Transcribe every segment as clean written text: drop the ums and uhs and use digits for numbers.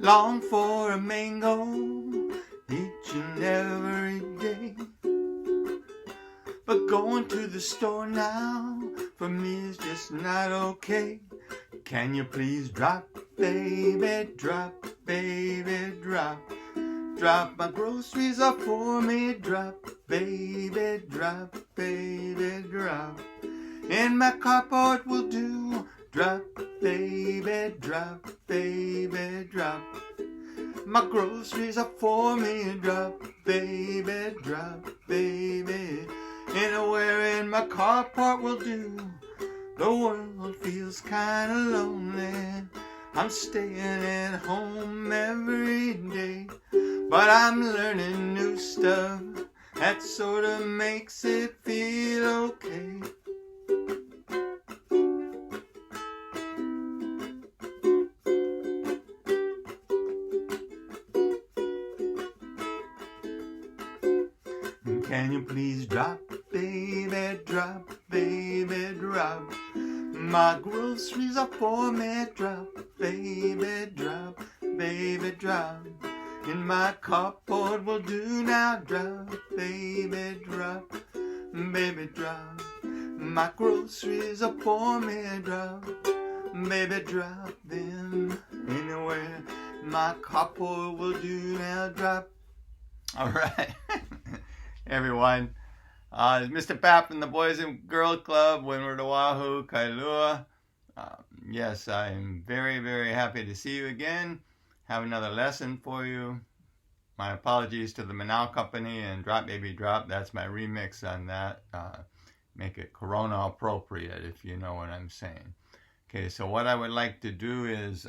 long for a mango each and every day. But going to the store now for me is just not okay. Can you please drop, baby, drop, baby, drop. Drop my groceries off for me, drop, baby, drop, baby, drop. In my carport will do, drop, baby, drop, baby, drop. My groceries are for me, drop, baby, drop, baby. Anywhere in my carport will do. The world feels kinda lonely. I'm staying at home every day, but I'm learning new stuff that sorta makes it feel okay. Can you please drop, baby, drop, baby, drop. My groceries are for me, drop, baby, drop, baby, drop. In my carport will do now, drop, baby, drop, baby, drop. My groceries are for me, drop, baby, drop them anywhere. My carport will do now, drop. All right. Everyone, it's Mr. Pap from the Boys and Girls Club, Windward, Oahu, Kailua. Yes, I'm very, very happy to see you again. Have another lesson for you. My apologies to the Manal Company and Drop Baby Drop. That's my remix on that. Make it Corona appropriate, if you know what I'm saying. Okay, so what I would like to do is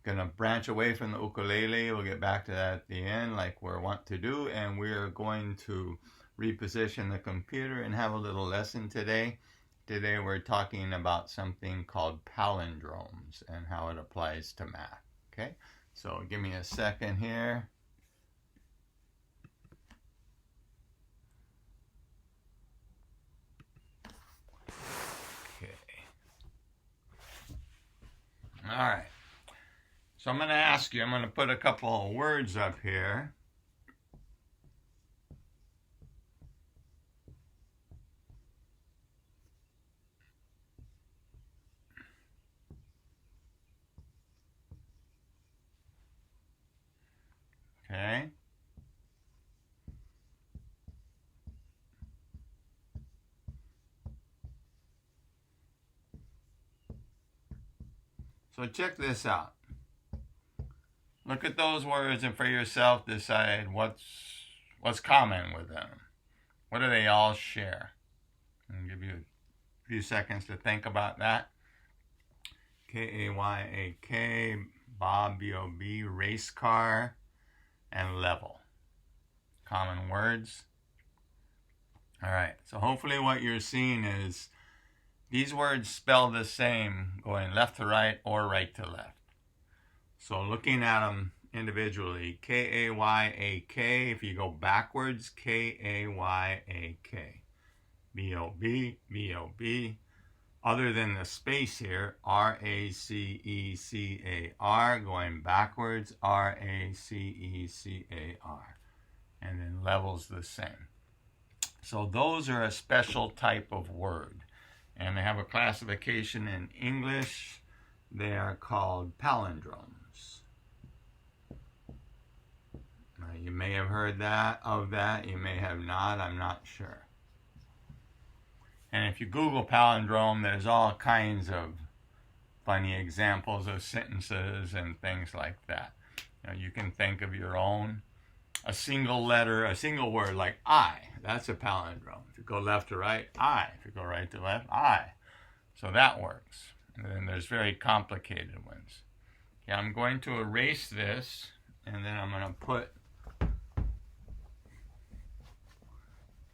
gonna branch away from the ukulele. We'll get back to that at the end like we're wont to do, and we're going to reposition the computer and have a little lesson today. Today we're talking about something called palindromes and how it applies to math. Okay, so give me a second here. Okay. All right. So I'm going to ask you, I'm going to put a couple of words up here. Okay. So check this out. Look at those words and for yourself decide what's common with them. What do they all share? I'll give you a few seconds to think about that. K-A-Y-A-K, Bob, B-O-B, race car, and level. Common words. All right, so hopefully what you're seeing is these words spell the same going left to right or right to left. So looking at them individually, K-A-Y-A-K, if you go backwards, K-A-Y-A-K. B-O-B, B-O-B. Other than the space here, R-A-C-E-C-A-R, going backwards, R-A-C-E-C-A-R. And then level's the same. So those are a special type of word. And they have a classification in English. They are called palindromes. You may have heard of that, you may have not, I'm not sure. And if you Google palindrome, there's all kinds of funny examples of sentences and things like that. You can think of your own. A single letter, a single word like I, that's a palindrome. If you go left to right, I. If you go right to left, I. So that works. And then there's very complicated ones. Okay, I'm going to erase this, and then I'm going to put,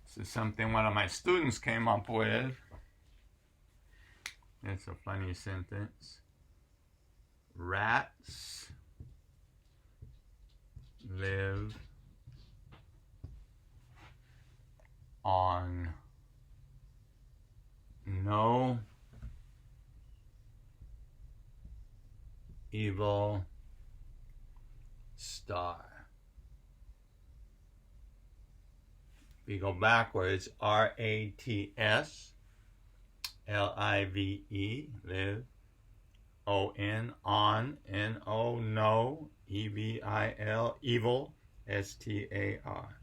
this is something one of my students came up with. It's a funny sentence. Rats live on no evil star. If you go backwards, R-A-T-S, L-I-V-E, live, O-N, on, N-O, no, E-V-I-L, evil, S-T-A-R.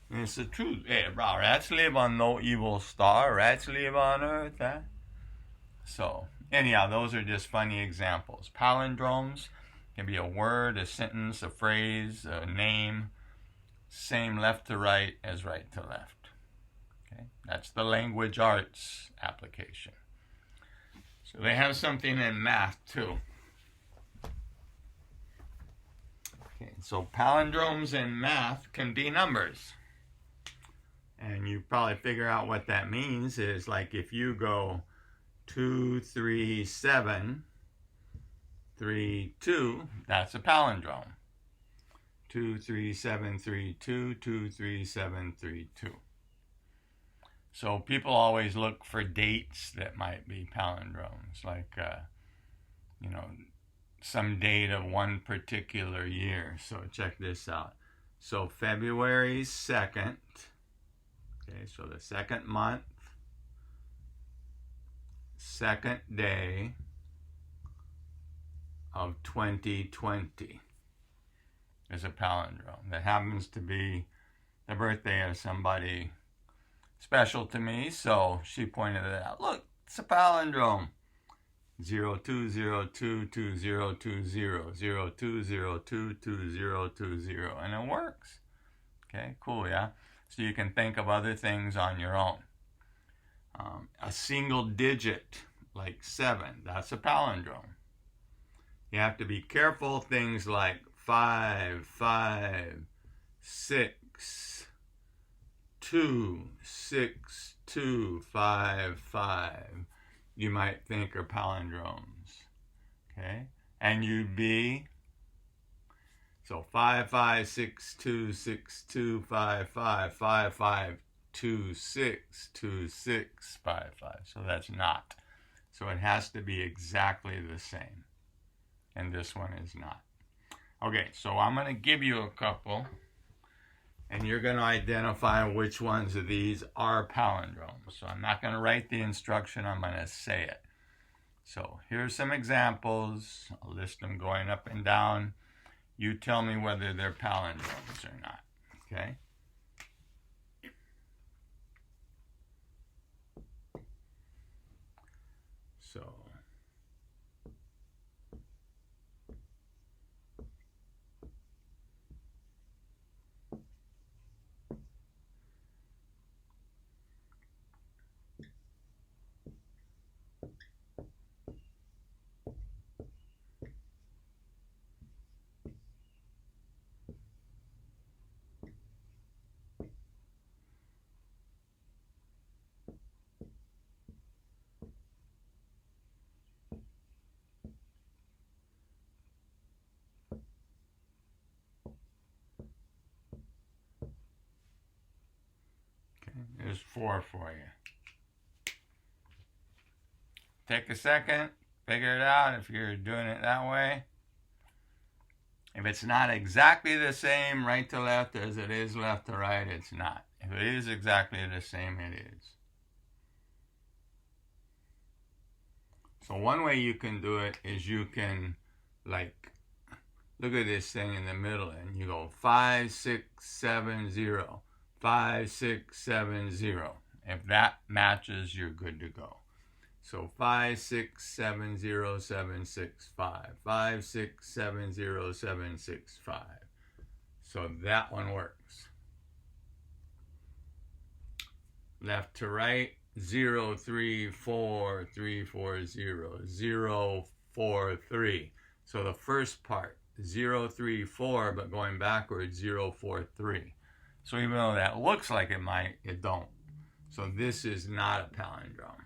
And it's the truth. Hey, bro, rats live on no evil star. Rats live on Earth, huh? So, anyhow, those are just funny examples. Palindromes can be a word, a sentence, a phrase, a name, same left to right as right to left. Okay, that's the language arts application. So they have something in math too. Okay, so palindromes in math can be numbers. And you probably figure out what that means is like if you go 2, 3, 7, 3, 2, that's a palindrome. 2, 3, 7, 3, 2, 2, 3, 7, 3, 2. So people always look for dates that might be palindromes, like, you know, some date of one particular year. So check this out. So February 2nd, okay, so the second month, second day of 2020 is a palindrome. That happens to be the birthday of somebody special to me, so she pointed it out. Look, it's a palindrome. 02022020, 02022020, and it works. Okay, cool, yeah? So you can think of other things on your own. A single digit, like 7, that's a palindrome. You have to be careful, things like 5, 5, 6, 2, 6, 2, 5, 5. You might think are palindromes, okay? And you'd be, so 5, 5, 6, 2, 6, 2, 5, 5, 5, 5, 2, 6, 2, 6, 5, 5. So that's not. So it has to be exactly the same. And this one is not. Okay, so I'm going to give you a couple, and you're going to identify which ones of these are palindromes. So I'm not going to write the instruction, I'm going to say it. So here's some examples. I'll list them going up and down. You tell me whether they're palindromes or not, okay? So there's 4 for you. Take a second, figure it out if you're doing it that way. If it's not exactly the same right to left as it is left to right, it's not. If it is exactly the same, it is. So one way you can do it is you can, like, look at this thing in the middle and you go 5, 6, 7, 0. 5, 6, 7, 0. If that matches, you're good to go. So 5, 6, 7, 0, 7, 6, 5. 5, 6, 7, 0, 7, 6, 5. So that one works. Left to right, 0, 3, 4, 3, 4, 0. 0, 4, 3. So the first part, 0, 3, 4, but going backwards, 0, 4, 3. So even though that looks like it might, it don't. So this is not a palindrome.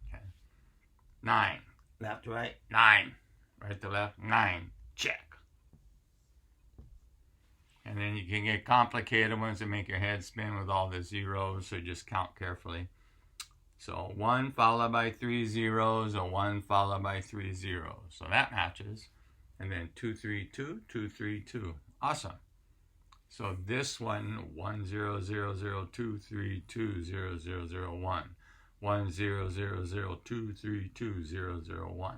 Okay. 9. Left to right, 9. Right to left, 9. Check. And then you can get complicated ones that make your head spin with all the zeros, so just count carefully. So 1 followed by 3 zeros, or 1 followed by 3 zeros. So that matches. And then 2, 3, 2, 2, 3, 2. Awesome. So this one, 10002320001. 10002320001.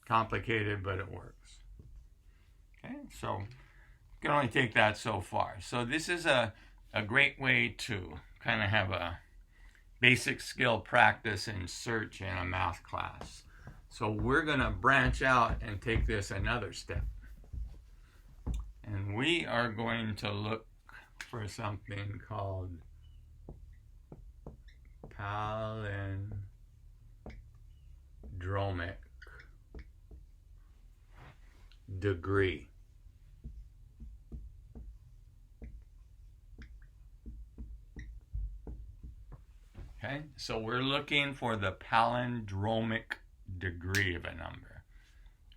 Complicated, but it works. Okay, so you can only take that so far. So this is a great way to kind of have a basic skill practice in search in a math class. So we're going to branch out and take this another step. And we are going to look for something called Palindromic Degree. Okay, so we're looking for the palindromic degree of a number.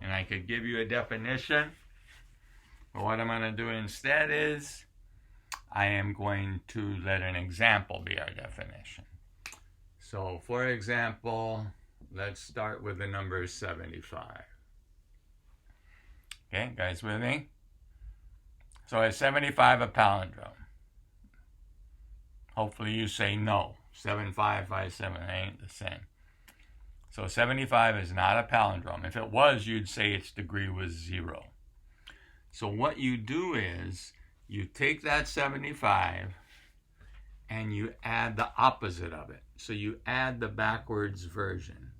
And I could give you a definition, but what I'm going to do instead is I am going to let an example be our definition. So for example, let's start with the number 75. Okay, guys with me? So is 75 a palindrome? Hopefully you say no. 7557 ain't the same. So 75 is not a palindrome. If it was, you'd say its degree was 0. So what you do is you take that 75 and you add the opposite of it. So you add the backwards version.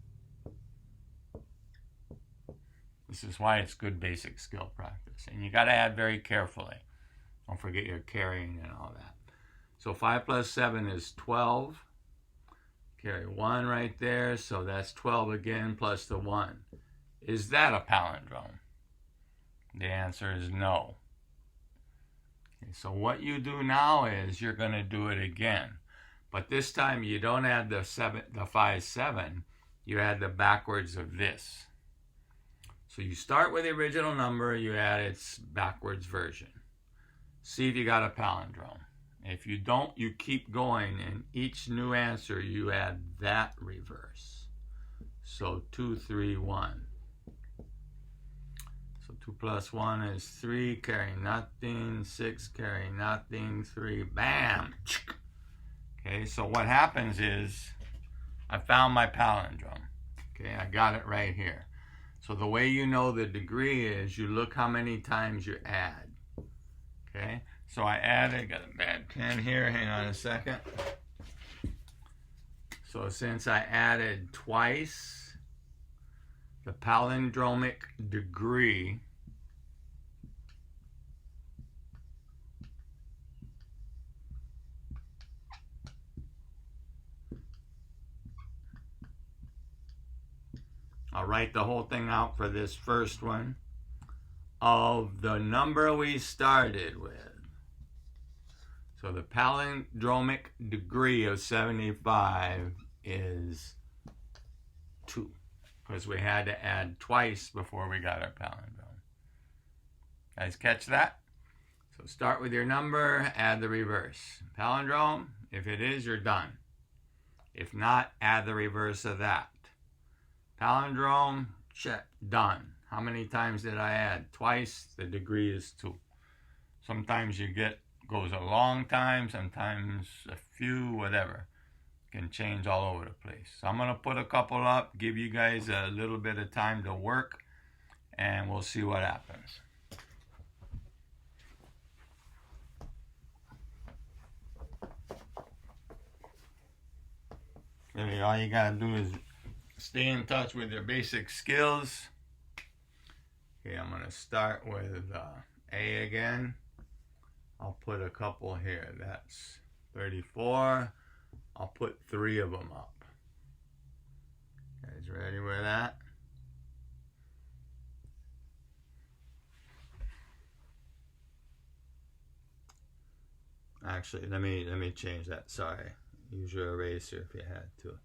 This is why it's good basic skill practice. And you got to add very carefully. Don't forget your carrying and all that. So 5 plus 7 is 12. Carry 1 right there, so that's 12 again plus the 1. Is that a palindrome? The answer is no. Okay, so what you do now is you're going to do it again. But this time you don't add the 5, 7. You add the backwards of this. So you start with the original number, you add its backwards version. See if you got a palindrome. If you don't, you keep going, and each new answer you add that reverse. So 2, 3, 1. So 2 plus 1 is 3, carry nothing, 6, carry nothing, 3, bam! Okay, so what happens is I found my palindrome. Okay, I got it right here. So the way you know the degree is you look how many times you add. Okay, so I added, got a bad pen here, hang on a second. So since I added twice, the palindromic degree I'll write the whole thing out for this first one, of the number we started with. So the palindromic degree of 75 is 2, because we had to add twice before we got our palindrome. Guys catch that? So start with your number, add the reverse. Palindrome, if it is, you're done. If not, add the reverse of that. Palindrome, check, done. How many times did I add? Twice, the degree is 2. Sometimes you goes a long time, sometimes a few, whatever. Can change all over the place. So I'm going to put a couple up, give you guys a little bit of time to work, and we'll see what happens. Really, all you got to do is stay in touch with your basic skills. Okay, I'm going to start with A again. I'll put a couple here. That's 34. I'll put 3 of them up. Guys ready with that? Actually, let me change that. Sorry. Use your eraser if you had to.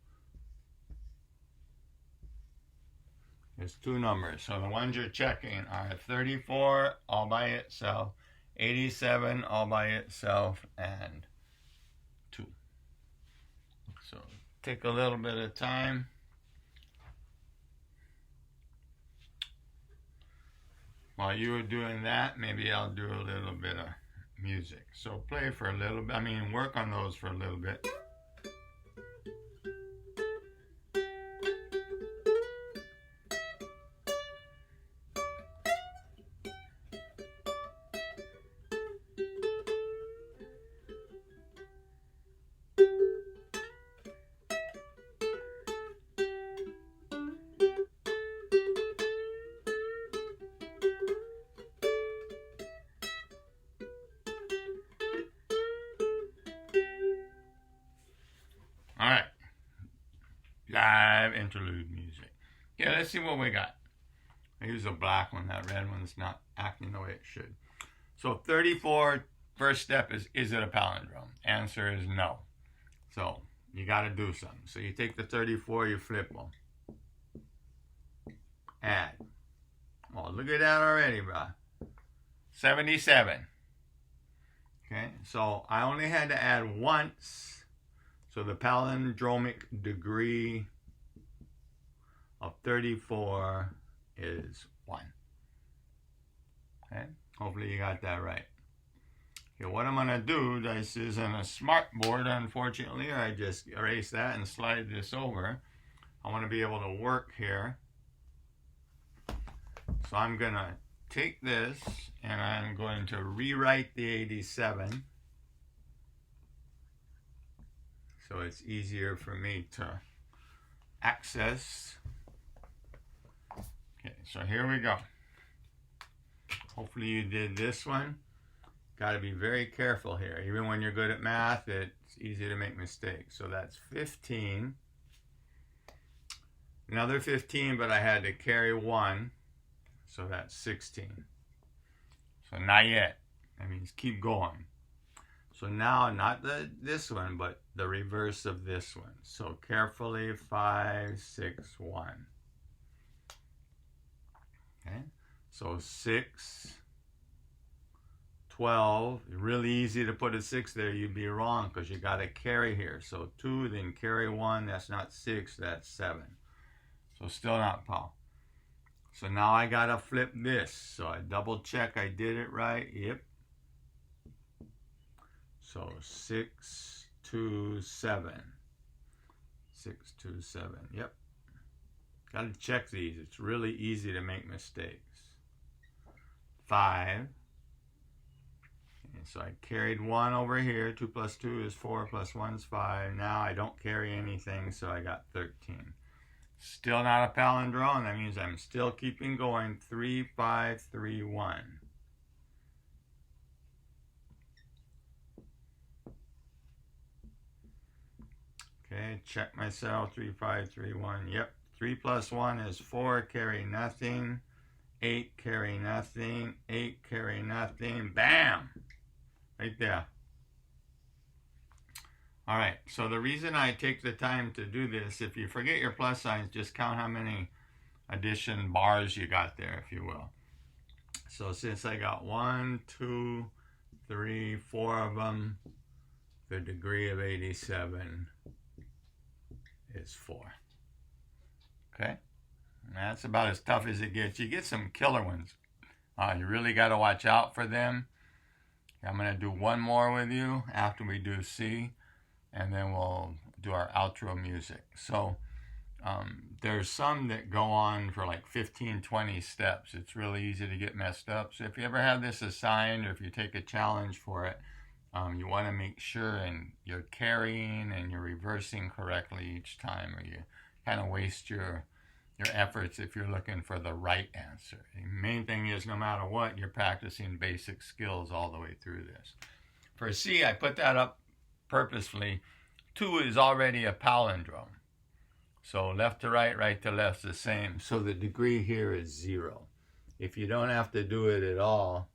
There's 2 numbers. So the ones you're checking are 34 all by itself, 87 all by itself, and 2. So take a little bit of time. while you were doing that, maybe I'll do a little bit of music. So play for a little bit. I mean, work on those for a little bit. All right. Live interlude music. Yeah, let's see what we got. I use a black one. That red one's not acting the way it should. So 34, first step is it a palindrome? Answer is no. So you got to do something. So you take the 34, you flip them. Add. Oh, look at that already, bro. 77. Okay, so I only had to add once. So the palindromic degree of 34 is 1. Okay, hopefully you got that right. Okay, what I'm going to do, this isn't a smart board, unfortunately. I just erase that and slide this over. I want to be able to work here. So I'm going to take this and I'm going to rewrite the 87. So it's easier for me to access. Okay, so here we go. Hopefully you did this one. Got to be very careful here. Even when you're good at math, it's easy to make mistakes. So that's 15. Another 15, but I had to carry 1. So that's 16. So not yet. That means keep going. So now, not this one, but the reverse of this one. So carefully, 5, 6, 1. Okay. So 6, 12. Really easy to put a 6 there. You'd be wrong because you got to carry here. So 2, then carry 1. That's not 6. That's 7. So still not pow. So now I got to flip this. So I double check I did it right. Yep. So 6, 2, 7. 6, 2, 7. Yep. Got to check these. It's really easy to make mistakes. 5. And so I carried 1 over here. 2 plus 2 is 4 plus 1 is 5. Now I don't carry anything, so I got 13. Still not a palindrome. That means I'm still keeping going. 3, 5, 3, 1. Okay, check myself. 3, 5, 3, 1. Yep. 3 plus 1 is 4. Carry nothing. 8, carry nothing. 8, carry nothing. Bam! Right there. All right, so the reason I take the time to do this, if you forget your plus signs, just count how many addition bars you got there, if you will. So since I got 1, 2, 3, 4 of them, the degree of 87 is 4. Okay? And that's about as tough as it gets. You get some killer ones. You really got to watch out for them. I'm going to do one more with you after we do C, and then we'll do our outro music. So there's some that go on for like 15, 20 steps. It's really easy to get messed up. So if you ever have this assigned or if you take a challenge for it, you want to make sure and you're carrying and you're reversing correctly each time, or you kind of waste your efforts if you're looking for the right answer. The main thing is no matter what, you're practicing basic skills all the way through this. For C, I put that up purposefully. 2 is already a palindrome. So left to right, right to left is the same. So the degree here is 0. If you don't have to do it at all,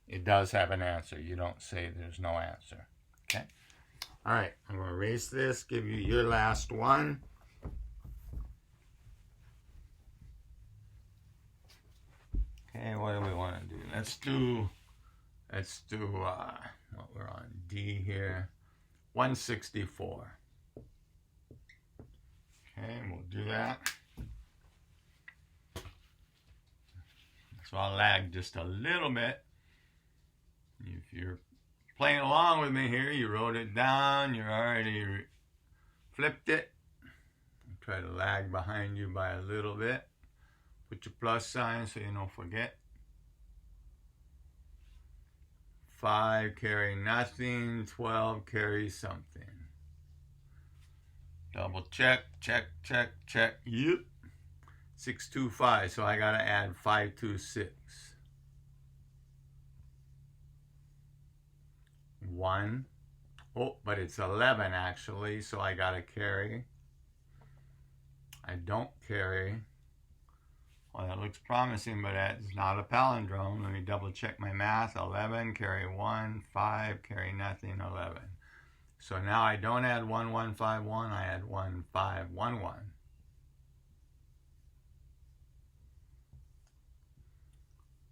it does have an answer. You don't say there's no answer. Okay? All right, I'm going to erase this, give you your last one. Okay, what do we want to do? Let's do what we're on D here, 164. Okay, we'll do that. So I'll lag just a little bit. If you're playing along with me here, you wrote it down, you already flipped it. Try to lag behind you by a little bit. Put your plus sign so you don't forget. 5, carry nothing. 12, carry something. Double check, check, check, check. Yep. 625, so I gotta add 526. 1. Oh, but it's 11 actually, so I gotta carry. I don't carry. Well, that looks promising, but that's not a palindrome. Let me double check my math. 11, carry 1, 5, carry nothing, 11. So now I don't add 1, 1, 5, 1, I add 1, 5, 1, 1.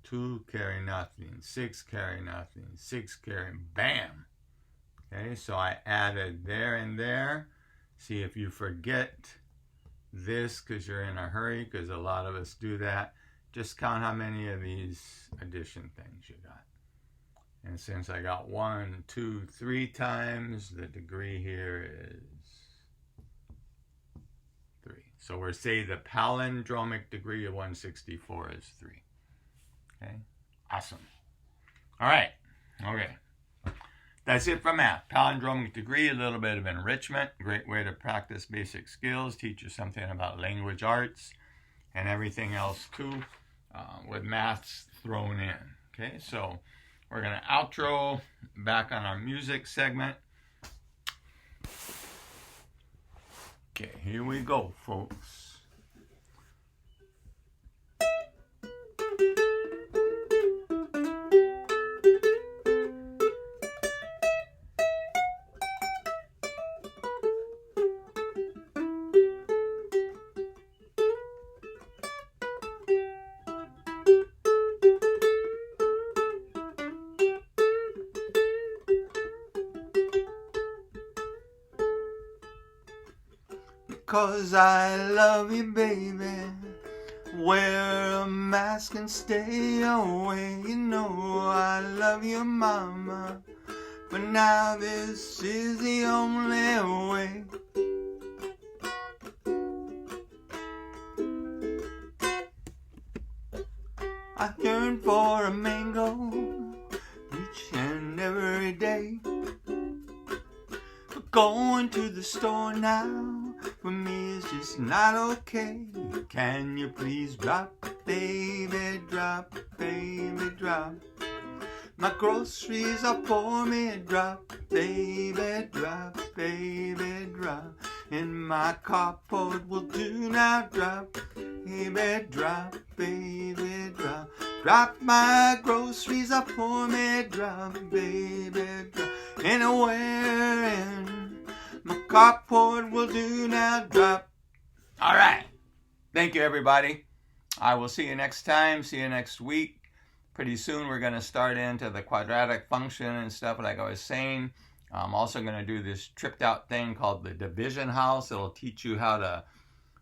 2, carry nothing. 6, carry nothing. 6, carry, bam. Okay, so I added there and there. See if you forget this because you're in a hurry, because a lot of us do that. Just count how many of these addition things you got. And since I got 1, 2, 3 times, the degree here is 3. So we're saying the palindromic degree of 164 is 3. Okay, awesome. All right, okay. That's it for math. Palindromic degree, a little bit of enrichment. Great way to practice basic skills, teach you something about language arts and everything else too, with maths thrown in. Okay, so we're going to outro back on our music segment. Okay, here we go, folks. Cause I love you, baby. Wear a mask and stay away. You know I love you, mama. But now this is the only way. I yearn for a mango each and every day. But going to the store now for me is just not okay. Can you please drop, baby, drop, baby, drop. My groceries are for me, drop, baby, drop, baby, drop. In my carport will do now, drop, baby, drop, baby, drop. Drop my groceries up for me, drop, baby, drop. Anywhere in my carport will do now, drop. All right. Thank you, everybody. I will see you next time. See you next week. Pretty soon we're going to start into the quadratic function and stuff like I was saying. I'm also going to do this tripped out thing called the division house. It'll teach you how to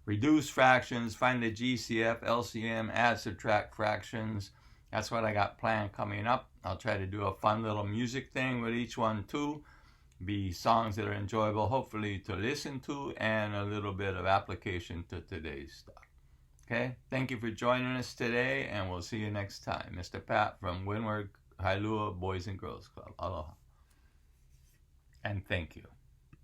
reduce fractions, find the GCF, LCM, add, subtract fractions. That's what I got planned coming up. I'll try to do a fun little music thing with each one too. Be songs that are enjoyable, hopefully, to listen to, and a little bit of application to today's stuff. Okay? Thank you for joining us today, and we'll see you next time. Mr. Pat from Windward, Kailua Boys and Girls Club. Aloha. And thank you.